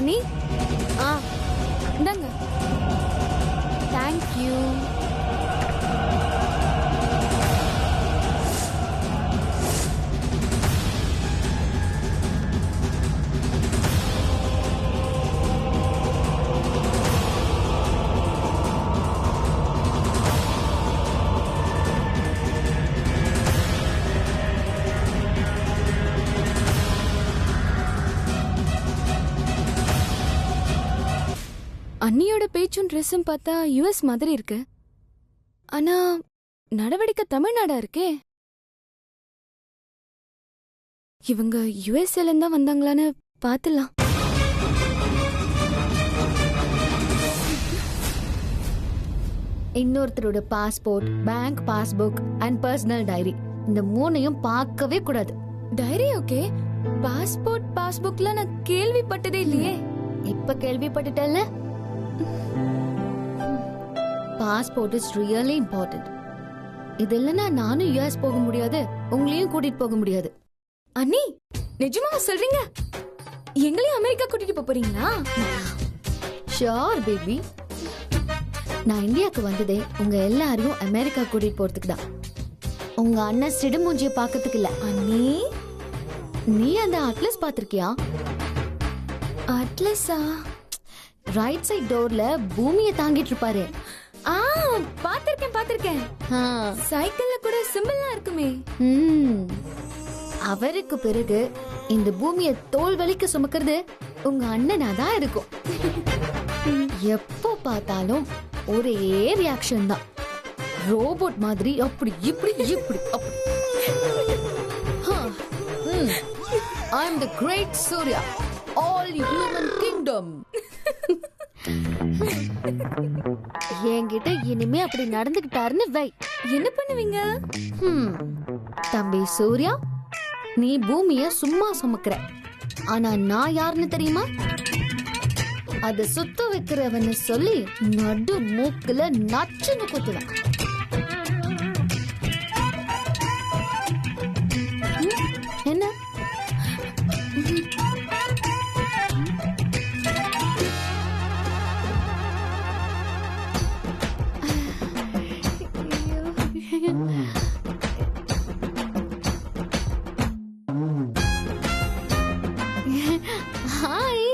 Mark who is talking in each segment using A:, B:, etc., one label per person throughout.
A: அண்ணி இந்தாங்க. தேங்க்யூ. அண்ணியோட பேச்சும் ட்ரெஸ்ஸும் பார்த்தா யுஎஸ் மாதிரி இருக்கு. ஆனா நடவடிக்கை தமிழ்நாடா இருக்கே. இவங்க யுஎஸ்ல இருந்தா வந்தாங்களான்னு பாத்துலாம்.
B: இன்னொருத்தரோட passport, bank passbook and personal diary, இந்த மூணையும் பார்க்கவே கூடாது.
A: டைரி ஓகே, பாஸ்போர்ட் பாஸ்புக்ல நான் கேள்விப்பட்டதே இல்லையே.
B: இப்ப கேள்விப்பட்டுட்டல. Passport is really important. இது இல்லைன்னா நானும் யுஎஸ் போக முடியாது, உங்களையும் கூட்டிட்டு போக முடியாது.
A: அண்ணி நிஜமா சொல்றீங்க? எங்களையும் அமெரிக்கா கூட்டிட்டு போறீங்களா?
B: Sure baby. நான் இந்தியாவுக்கு வந்ததே உங்க எல்லாரையும் அமெரிக்கா கூட்டிட்டு போறதுக்கு தான். உங்க அண்ணன் சிடுமூஞ்சிய பாக்கிறதுக்கு இல்ல.
A: அண்ணி
B: நீ அந்த அட்லஸ் பாத்திருக்கியா?
A: அட்லஸா?
B: ரைட் சைட் டோர்ல பூமியை தாங்கிட்டு இருப்பாரு.
A: பாத்திருக்கேன். சைக்கிள்ல கூட சிம்பிளா இருக்குமே.
B: அவருக்கு பிறகு இந்த பூமியை தோல் வலிக்க சுமக்கிறது உங்க அண்ணனா தான் இருக்கும். எப்போ பார்த்தாலும் ஒரே ரியாக்ஷன் தான், ரோபோட் மாதிரி. அப்படி இப்படி இப்படி அப்படி. I am the great Surya, all human kingdom. என்கிட்ட இனிமே அப்படி நடந்துகிட்டாருன்னு வை.
A: என்ன பண்ணுவீங்க?
B: தம்பி சூர்யா, நீ பூமிய சும்மா சுமக்கிற. ஆனா நான் யாருன்னு தெரியுமா? அத சுத்த வைக்கிறவன்னு சொல்லி நடு மூக்குல நச்சுன்னு குத்துவேன். என்ன? ஹாய்.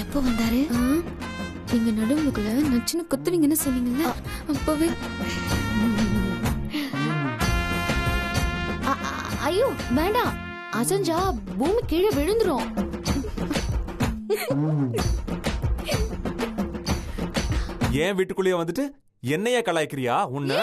B: எப்போ வந்தாரு?
A: நீங்க நடுமுக்குல நச்சுன்னு குத்துவீங்கன்னு சொன்னீங்கல்ல, அப்பவே.
B: ஐயோ வேண்டாம், அசஞ்சா பூமி கீழே விழுந்துரும்.
C: ஏன் வீட்டுக்குள்ளேயே வந்துட்டு என்னைய கலாய்க்கிறியா? உன்ன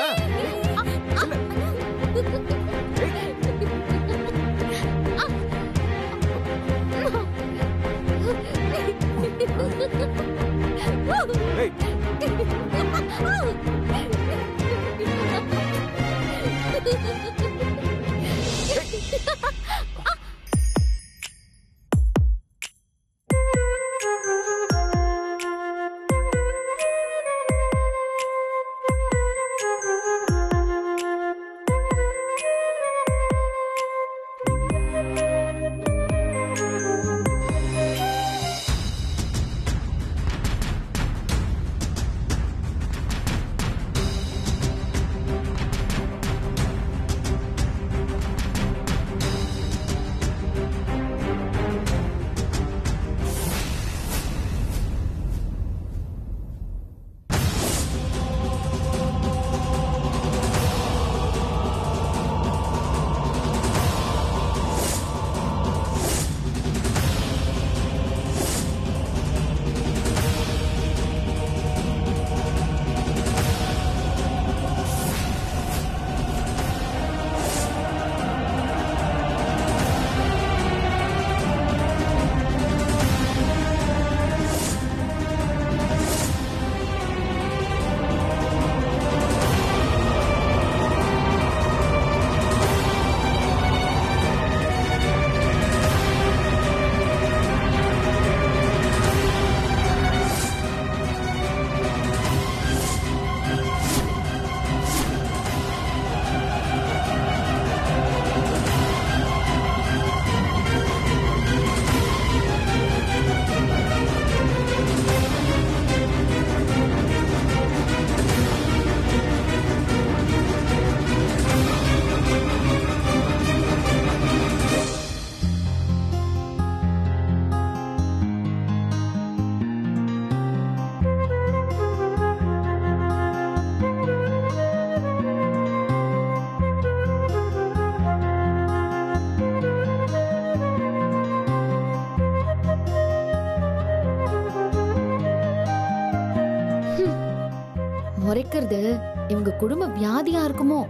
B: முறைக்கிறது இவங்க குடும்ப வியாதியா இருக்குமோ?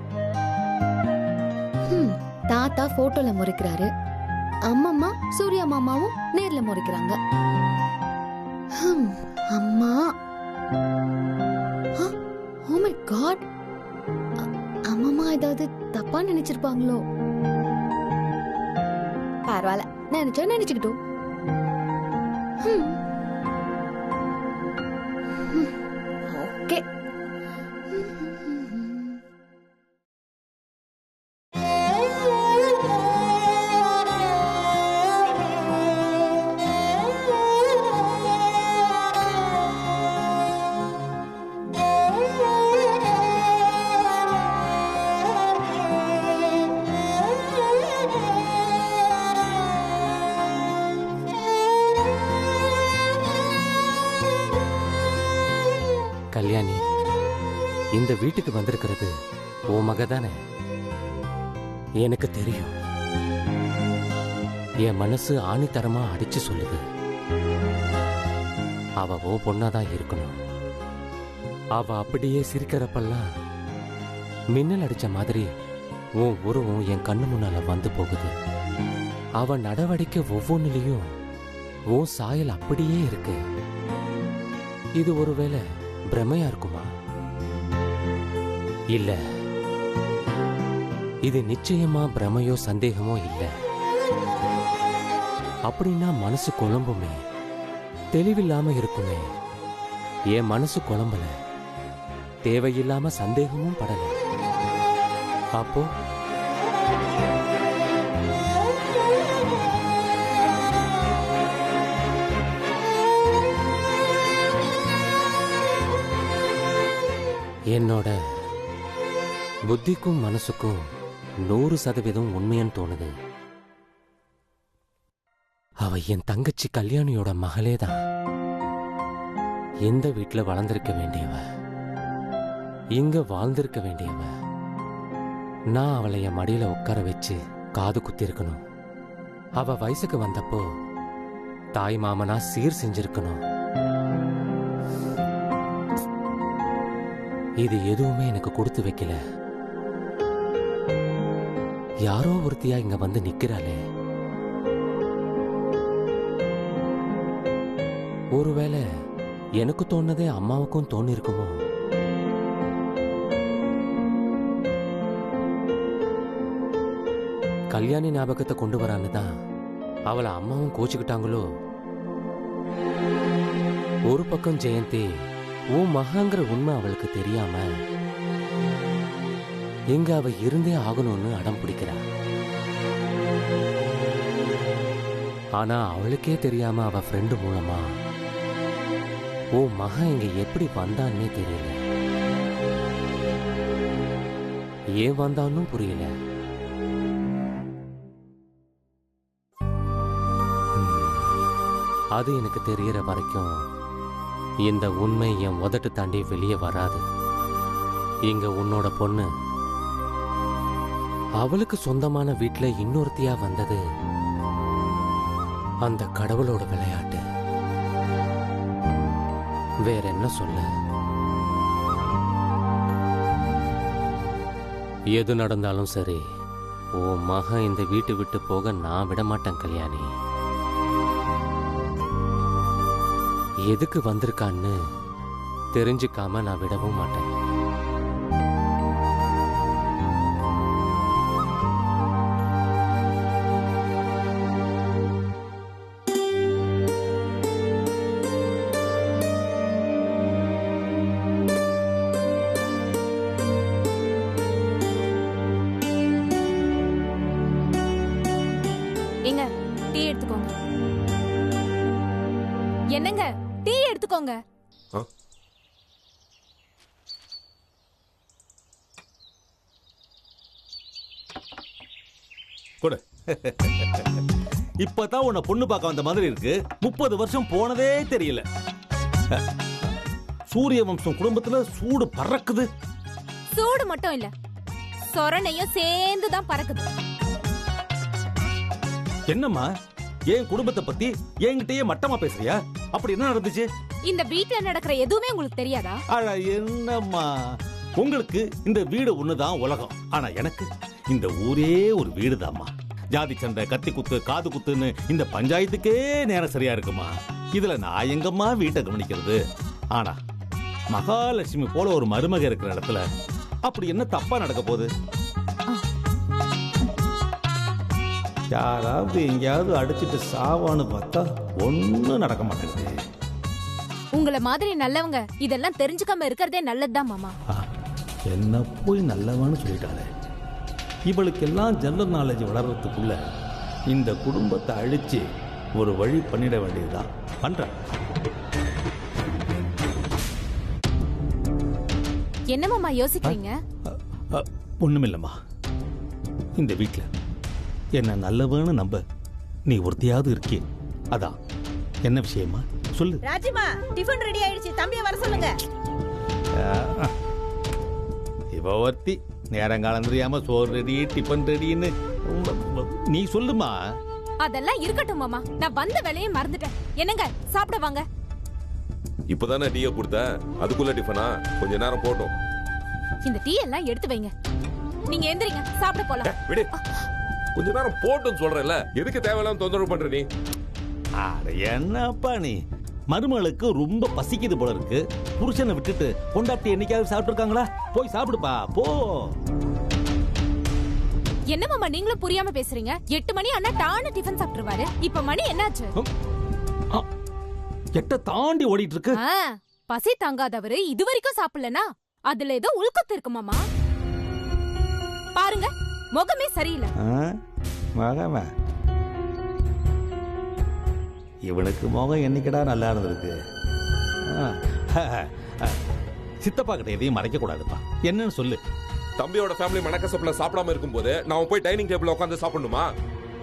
B: தாத்தா போட்டோல முறைக்கிறாரு, அம்மம்மா சூர்யா மாமாவும் நேர்ல முறைக்கிறாங்க. அம்மா, ஓ மை காட், அம்மம்மா ஏதாவது தப்பா நினைச்சிருப்பாங்களோ? பரவாயில்ல, நினைச்சா நினைச்சுக்கிட்டோம். ஓகே.
D: கல்யாணி, இந்த வீட்டுக்கு வந்திருக்கிறது ஓ மக தானே? எனக்கு தெரியும். என் மனசு ஆணித்தரமா அடிச்சு சொல்லுது, அவ ஓ பொண்ணாதான் இருக்கணும். அவ அப்படியே சிரிக்கிறப்பெல்லாம் மின்னல் அடிச்ச மாதிரி உன் உருவம் என் கண்ணு முன்னால வந்து போகுது. அவ நடவடிக்கை ஒவ்வொன்னுலயும் உன் சாயல் அப்படியே இருக்கு. இது ஒருவேளை பிரமையா இருக்குமா? இல்ல, இது நிச்சயமா பிரமையோ சந்தேகமோ இல்ல. அப்படின்னா மனசு குழம்புமே, தெளிவில்லாம இருக்குமே. என் மனசு குழம்பல, தேவையில்லாம சந்தேகமும் படல. அப்போ என்னோட புத்திக்கும் மனசுக்கும் 100% உண்மைன்னு தோணுது. அவ என் தங்கச்சி கல்யாணியோட மகளே தான். எந்த வீட்டுல வளர்ந்திருக்க வேண்டியவ, இங்க வாழ்ந்திருக்க வேண்டியவ. நான் அவளை என் மடியில உட்கார வச்சு காது குத்தி இருக்கணும். அவ வயசுக்கு வந்தப்போ தாய் மாமனா சீர் செஞ்சிருக்கணும். இது எதுவுமே எனக்கு கொடுத்து வைக்கல. யாரோ ஒருத்தியா இங்க வந்து நிக்கிறாளே, ஒருவேளை எனக்கு தோணுதே அம்மாவுக்கும் தோணிருக்குமோ? கல்யாணி ஞாபகத்தை கொண்டு வரான்னு தான் அவளை அம்மாவும் கோச்சுக்கிட்டாங்களோ? ஒரு பக்கம் ஜெயந்தி உன் மகாங்கிற உண்மை அவளுக்கு தெரியாம எங்க அவ இருந்தே ஆகணும்னு அடம் பிடிக்கிறா. ஆனா அவளுக்கே தெரியாம அவ ஃப்ரெண்டு மூலமா உன் மகன் இங்க எப்படி வந்தான்னே தெரியல. ஏன் வந்தான்னு புரியல. அது எனக்கு தெரியற வரைக்கும் இந்த உண்மை என் உதட்டு தாண்டி வெளியே வராது. இங்க உன்னோட பொண்ணு அவளுக்கு சொந்தமான வீட்டுல இன்னொருத்தியா வந்தது அந்த கடவுளோட விளையாட்டு. வேற என்ன சொல்ல? எது நடந்தாலும் சரி, உன் மகன் இந்த வீட்டை விட்டு போக நான் விட மாட்டேன் கல்யாணி. எதுக்கு வந்திருக்கான்னு தெரிஞ்சுக்காம நான் விடவும் மாட்டேன்.
A: ஏங்க, டீ எடுத்துக்கோங்க. என்னங்க, டீ எடுத்துக்கோங்க.
E: கொடு. இப்பதான் உன்னை பொண்ணு பார்க்க வந்த மாதிரி இருக்கு. 30 வருஷம் போனதே தெரியல. சூரிய வம்சம் குடும்பத்துல சூடு பறக்குது.
A: சூடு மட்டும் இல்ல, சொரணையும் சேர்ந்துதான் பறக்குது.
E: என்னம்மா, என் குடும்பத்தை பத்தி என்கிட்டயே மட்டமா பேசுறியா? அப்படி என்ன நடந்துச்சு?
F: இந்த வீட்ல நடக்கிற எதுவுமே உங்களுக்கு தெரியாதா?
E: அட என்னம்மா, உங்களுக்கு இந்த வீடு ஒண்ணுதான் உலகம். ஆனா எனக்கு இந்த ஊரே ஒரு வீடுதாம்மா. ஜாதி சண்டை, கத்தி குத்து, காது குத்துன்னு இந்த பஞ்சாயத்துக்கே நேரம் சரியா இருக்குமா. இதுல நான் எங்கம்மா வீட்டை கவனிக்கிறது? ஆனா மகாலட்சுமி போல ஒரு மருமக இருக்கிற இடத்துல அப்படி என்ன தப்பா நடக்க போகுது? யாராவது எங்கேயாவது அடிச்சுட்டு சாவான்னு பார்த்தா ஒண்ணும் நடக்க மாட்டேங்குது.
F: உங்கள மாதிரி நல்லவங்க இதெல்லாம் தெரிஞ்சுக்காம இருக்கிறதே நல்லதுதான் மாமா.
E: என்ன போய் நல்லவன்னு சொல்லிட்டாளே. இவளுக்கெல்லாம் ஜெனரல் நாலேஜ் வளர்றதுக்குள்ள இந்த குடும்பத்தை அழிச்சு ஒரு வழி பண்ணிட வேண்டியதுதான். பண்றேன்.
F: என்ன மாமா யோசிக்கிறீங்க?
E: ஒண்ணுமில்லம்மா, இந்த வீட்டில் என்ன நல்லவன்னு நம்ப நீ ஒருத்தையாவது இருக்கே, அதான். என்ன விஷயமா சொல்லு.
G: ராஜிமா, டிஃபன் ரெடி ஆயிடுச்சு, தம்பியை வர சொல்லுங்க.
E: இவ ஒருத்தி நேரங்காலம் தெரியாம சோறு ரெடி, டிஃபன் ரெடின்னு நீ சொல்லுமா.
F: அதெல்லாம் இருக்கட்டும் மாமா, நான் வந்த வேலையை மறந்துட்டேன். என்னங்க சாப்பிட வாங்க.
H: இப்பதானே டீயை கொடுத்தேன், அதுக்குள்ள டிஃபனா? கொஞ்ச நேரம் போட்டும்.
F: இந்த டீ எல்லாம் எடுத்து வைங்க. நீங்க எந்திரிங்க, சாப்பிட போலாம்.
H: விடு, கொஞ்ச நேரம் போட்டும் சொல்றேன்ல, எதுக்கு தேவையில்லாம தொந்தரவு பண்ற நீ?
E: என்னப்பா நீ, மருமகளுக்கு ரொம்ப பசிக்குது போல இருக்கு. புருஷனை விட்டுட்டு கொண்டாட்டி என்னைக்காவது சாப்பிட்டு இருக்காங்களா? போய் சாப்பிடுப்பா, போ.
F: என்ன மாமா நீங்களும் புரியாம பேசுறீங்க? 8 மணி ஆனா டான டிஃபன் சாப்பிட்டுருவாரு. இப்ப மணி என்னாச்சு?
E: 8 தாண்டி ஓடிட்டு இருக்கு.
F: பசி தாங்காதவரு இதுவரைக்கும் சாப்பிடலனா அதுல ஏதோ உள்கொத்து இருக்கு மாமா. பாருங்க, முகமே சரியில்லை.
E: மகமே, இவனுக்கு முகம் என்னைக்கடா நல்லா இருந்திருக்கு. சித்தப்பா கிட்ட எதையும் மறைக்க கூடாதுப்பா. என்னன்னு சொல்லு.
H: தம்பியோட ஃபேமிலி மனக்கசப்புல சாப்பிடாம இருக்கும்போது நான் போய் டைனிங் டேபிள்ல உட்கார்ந்து சாப்பிடணுமா?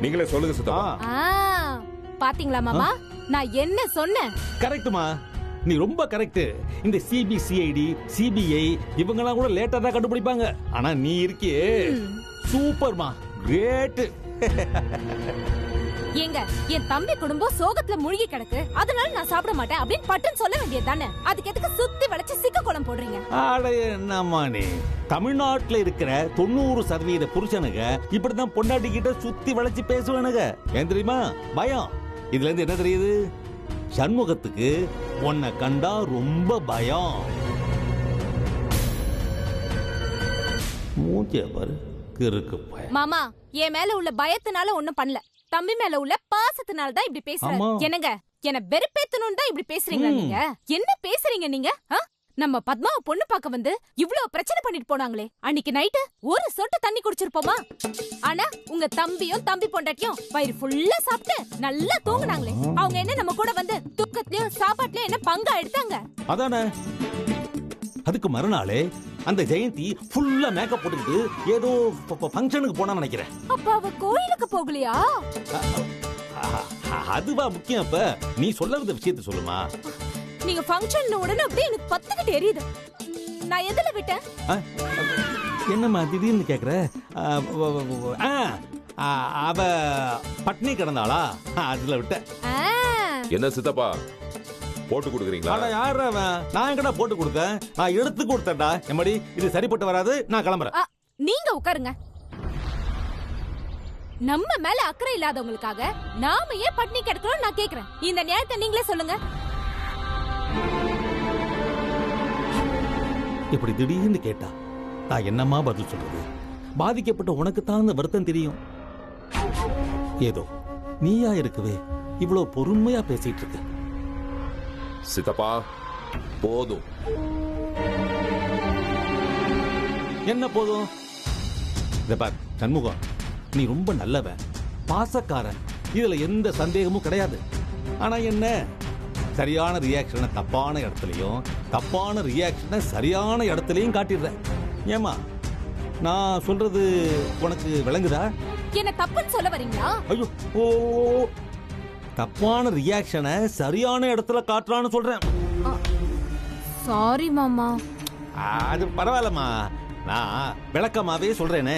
H: நீங்களே சொல்லுங்க சித்தப்பா.
F: பாத்தீங்களா மாமா, நான் என்ன சொன்னேன்?
E: கரெக்ட்மா, நீ ரொம்ப கரெக்ட். இந்த சிபிசிஐடி, சிபிஐ இவங்கெல்லாம் கூட லேட்டா தான் கண்டுபிடிப்பாங்க. ஆனா நீ இருக்கியே சூப்பர்மா, கிரேட்.
F: ஏங்க, என் தம்பி குடும்பம் சோகத்துல மூழ்கி கிடக்கு, அதனால நான் சாப்பிட மாட்டேன் அப்படின்னு பட்டுன்னு சொல்ல வேண்டியது தானே. அதுக்கு எதுக்கு சுத்தி வளைச்சு சிக்க குளம் போடுறீங்க?
E: ஆட என்னம்மா நீ, தமிழ்நாட்டுல இருக்கிற 90% புருஷனுங்க இப்படிதான் பொண்டாட்டி கிட்ட சுத்தி வளைச்சு பேசுவானுங்க. ஏன் தெரியுமா? பயம். இதுல இருந்து என்ன தெரியுது? சண்முகத்துக்கு உன்னை கண்டா ரொம்ப பயம். மூஞ்சிய பாரு, கிறுக்கு பயம்.
F: மாமா, என் மேல உள்ள பயத்தினால ஒண்ணும் பண்ணல, தம்பி மேல உள்ள பாசத்தினால தான் இப்படி பேசுறேன். என்னங்க, என்ன வெறுப்பேத்தணும் தான் இப்படி பேசுறீங்களா நீங்க? என்ன பேசுறீங்க நீங்க? நம்ம பத்மாவை பொண்ணு பார்க்க வந்து இவ்வளவு பிரச்சனை பண்ணிட்டு போனாங்களே, அன்னைக்கு நைட்டு ஒரு சொட்டு தண்ணி குடிச்சிருப்போமா? ஆனா உங்க தம்பியும் தம்பி பொண்டாட்டியும் வயிறு ஃபுல்லா சாப்பிட்டு நல்லா தூங்குனாங்களே, அவங்க என்ன நம்ம கூட வந்து தூக்கத்திலயும் சாப்பாட்டுலயும் என்ன பங்கா எடுத்தாங்க?
E: அதானே. அதுக்கு மறுநாளே அந்த ஜெயந்தி ஃபுல்லா மேக்கப் போட்டுக்கிட்டு ஏதோ ஃபங்க்ஷனுக்கு போனா நினைக்கிறேன்.
F: அப்ப அவ கோயிலுக்கு போகலையா?
E: அதுவா முக்கியம். அப்ப நீ சொல்ல வந்த விஷயத்தை சொல்லுமா.
F: நீங்க ஃபங்க்ஷன்ல உடனே அப்படியே எனக்கு பத்துக்கிட்டு எரியுது. நான் எதுல விட்டேன்?
E: என்னம்மா திடீர்னு கேக்குற? அவ பட்னி கிடந்தாளா, அதுல விட்ட.
H: என்ன சித்தப்பா போட்டு கொடுக்குறீங்களா?
E: யாரு அவன்? நான் எங்கடா போட்டு கொடுத்தேன்? நான் எடுத்து கொடுத்தேன்டா. எம்மடி இது சரிப்பட்டு வராது, நான் கிளம்புறேன்.
F: நீங்க உட்காருங்க. நம்ம மேல அக்கறை இல்லாதவங்களுக்காக நாம ஏன் பட்னி கிடக்கிறோம் நான் கேக்குறேன். இந்த நியாயத்தை நீங்களே சொல்லுங்க.
E: இப்படி திடீர்னு கேட்டா நான் என்னம்மா பதில் சொல்றது? பாதிக்கப்பட்ட உனக்கு தான் அந்த வருத்தம் தெரியும். ஏதோ நீயா இருக்கவே இவ்வளவு பொறுமையா பேசிட்டு இருக்க.
H: சித்தப்பா போதும்.
E: என்ன போதும்? இத பார் சண்முகம், நீ ரொம்ப நல்லவன், பாசக்காரன், இதுல எந்த சந்தேகமும் கிடையாது. ஆனா என்ன, சரியான ரியாக்ஷனை தப்பான இடத்துலயும், தப்பான ரியாக்ஷனை சரியான இடத்துலயும் காட்டிடுற. ஏமா, நான் சொல்றது உனக்கு விளங்குதா?
F: என்ன தப்புன்னு சொல்ல வரீங்களா?
E: ஐயோ, ஓ, தப்பான ரியாக்ஷனை சரியான இடத்துல காட்டுறான்னு சொல்றேன்.
F: சாரி மாமா.
E: அது பரவாயில்லம்மா, நான் விளக்கமாவே சொல்றேனே.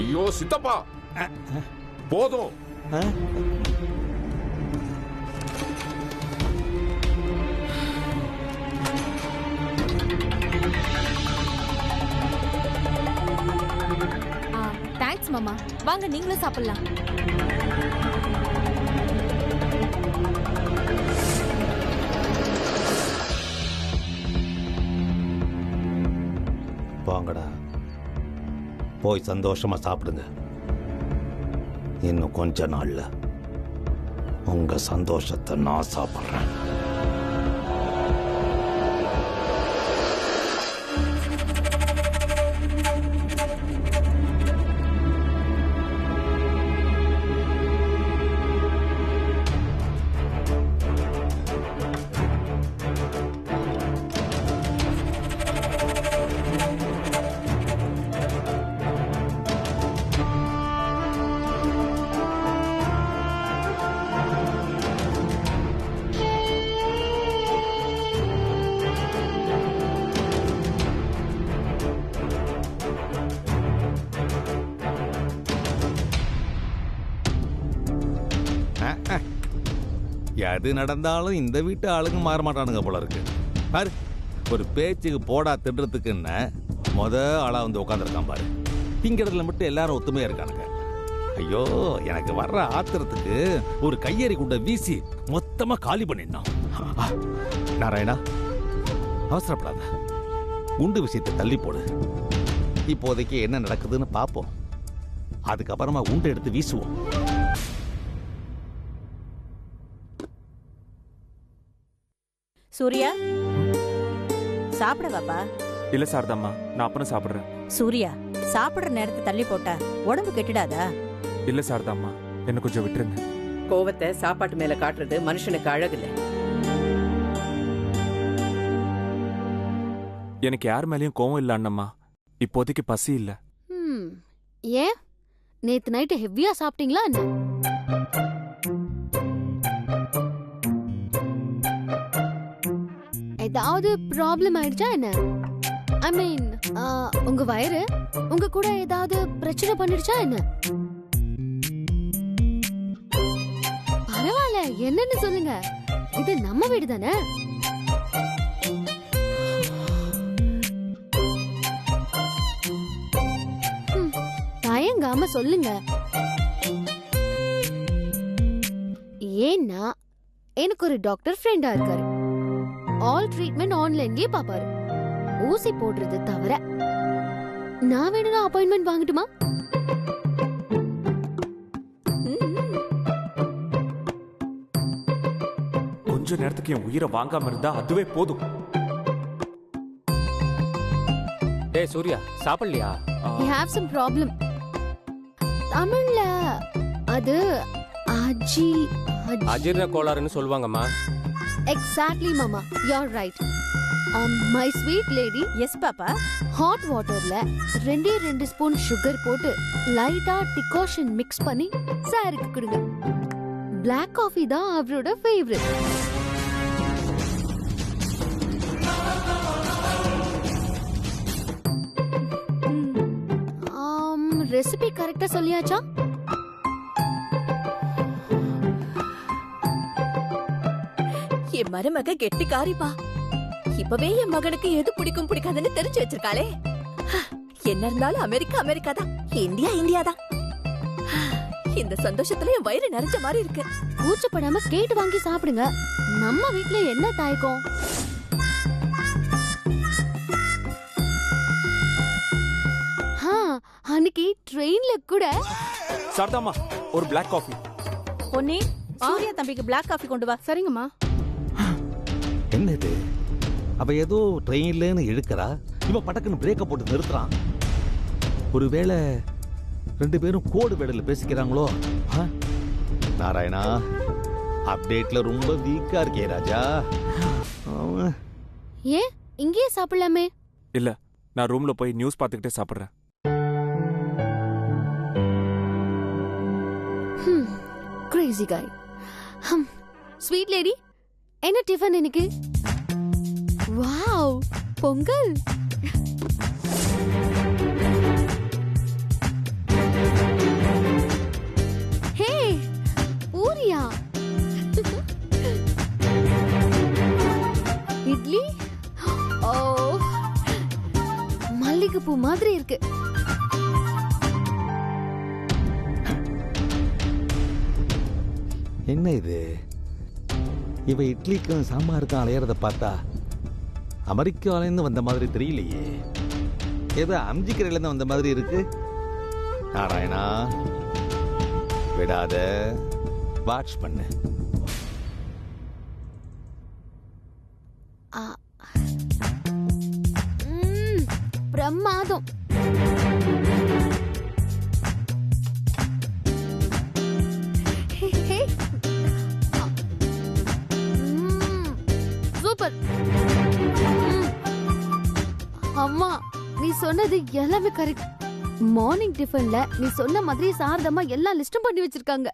H: ஐயோ சித்தப்பா போதும்.
F: தேங்க்ஸ் மாமா. வாங்க நீங்களும் சாப்பிடலாம்.
E: போங்கடா, போய் சந்தோஷமா சாப்பிடுங்க. இன்னும் கொஞ்ச நாள்ல உங்க சந்தோஷத்தை நான் சாப்பிடுறேன். எது நடந்தாலும் இந்த வீட்டு ஆளுங்க மாற மாட்டானுங்க போல இருக்கு. பாரு, ஒரு பேச்சுக்கு போடா திட்டுறதுக்குன்னு ஆளா வந்து உட்காந்துருக்கான் பாரு. திங்கிறதுல மட்டும் எல்லாரும் ஒத்துமையா இருக்கானுங்க. ஐயோ, எனக்கு வர்ற ஆத்திரத்துக்கு ஒரு கையெறி குண்டை வீசி மொத்தமா காலி பண்ணிடணும். நாராயணா, அவசரப்படாத, குண்டு விஷயத்தை தள்ளி போடு. இப்போதைக்கு என்ன நடக்குதுன்னு பார்ப்போம், அதுக்கப்புறமா குண்டை எடுத்து வீசுவோம்.
G: சூர்யா, சாப்பிட வாப்பா.
C: இல்ல சாரதாம்மா, நான் அப்புறம் சாப்பிடுறேன்.
G: சூர்யா, சாப்பிடுற நேரத்தை தள்ளி போட்டா உடம்பு கெட்டுடாதா?
C: இல்ல சாரதாம்மா, என்ன கொஞ்சம் விட்டுருங்க.
I: கோவத்தை சாப்பாட்டு மேல காட்டுறது மனுஷனுக்கு அழகில்லை.
C: எனக்கு யார் மேலயும் கோவம் இல்ல அண்ணம்மா, இப்போதைக்கு பசி இல்ல.
B: ஏன் நேத்து நைட்டு ஹெவியா சாப்பிட்டீங்களா என்ன? ஏதாவது ப்ராப்ளம் ஆயிடுச்சா என்ன? ஐ மீன், உங்க வயிறு உங்க கூட ஏதாவது பிரச்சனை பண்ணிடுச்சா என்ன? பரவாயில்ல, என்னன்னு சொல்லுங்க, இது நம்ம வீடு தானே. தயங்காம சொல்லுங்க. ஏன்னா எனக்கு ஒரு டாக்டர் ஃப்ரெண்டா இருக்காரு. ஆல் ட்ரீட்மெண்ட் ஆன்லைன்லயே பாப்பாரு. ஊசி போடுறது தவிர. நான் வேணும்னா அப்பாயின்மெண்ட் வாங்கட்டுமா?
C: கொஞ்ச நேரத்துக்கு என் உயிரை வாங்காம இருந்தா அதுவே போதும்.
D: டேய் சூர்யா, சாப்பிடலையா?
B: You have some problem. தமிழ்ல அது
D: அஜீரண கோளாறுன்னு சொல்லுவாங்கம்மா.
B: Exactly mama, you're right. My sweet lady,
G: yes papa.
B: hot waterல 2 spoon sugar போட்டு லைட்டா டிகாஷன் மிக்ஸ் பண்ணி சாருக்கு கொடுங்க. Black coffee தான் அவரோட ஃபேவரட். ரெசிபி கரெக்டா சொல்லியாச்சா?
G: என் மருமக கெட்டிக்காரிப்பா. இப்பவே என் மகனுக்கு எது பிடிக்கும் பிடிக்காதுன்னு தெரிஞ்சு வச்சிருக்காளே. என்ன இருந்தாலும் அமெரிக்கா அமெரிக்கா தான், இந்தியா இந்தியா தான். இந்த சந்தோஷத்துல என் வயிறு நிறைஞ்ச மாதிரி இருக்கு.
B: கூச்சப்படாம கேட்டு வாங்கி சாப்பிடுங்க. நம்ம வீட்ல என்ன தயக்கம்? அன்னைக்கு ட்ரெயின்ல கூட.
C: சாரதாம்மா, ஒரு பிளாக் காஃபி.
G: பொன்னி, சூர்யா தம்பிக்கு பிளாக் காஃபி கொண்டு வா.
A: சரிங்கம்மா.
E: என்ன இது? அவ ஏதோ ட்ரெயின்லன்னு இழுக்கிறா, இவன் படக்குன்னு பிரேக்க போட்டு நிறுத்துறான். ஒருவேளை 2 பேரும் கோடு வேடல பேசிக்கிறாங்களோ? நாராயணா, அப்டேட்ல ரொம்ப வீக்கா இருக்கே ராஜா.
B: ஏன் இங்கேயே சாப்பிடலாமே?
C: இல்ல, நான் ரூம்ல போய் நியூஸ் பார்த்துக்கிட்டே சாப்பிடுறேன்.
B: Crazy guy. Sweet lady, என்ன டிஃபன் இன்னைக்கு? வாவ், பொங்கல். ஹே, பூரியா? இட்லி? ஓ, மல்லிகைப்பூ மாதிரி இருக்கு.
E: என்ன இது? இவ இட்லிக்கும் சாம்பாருக்கும் அலையறத பார்த்தா அமெரிக்காலேருந்து வந்த மாதிரி தெரியலையே. ஏதோ அம்ஜிக்கரையிலேருந்து வந்த மாதிரி இருக்கு. நாராயணா, விடாத, வாட்ச் பண்ணு.
B: பிரமாதம். சூப்பர். அம்மா, நீ சொன்னது எல்லாமே கரெக்ட். மார்னிங் டிஃபன்ல நீ சொன்ன மாதிரி சாரதம்மா எல்லா லிஸ்டும் பண்ணி வச்சிருக்காங்க.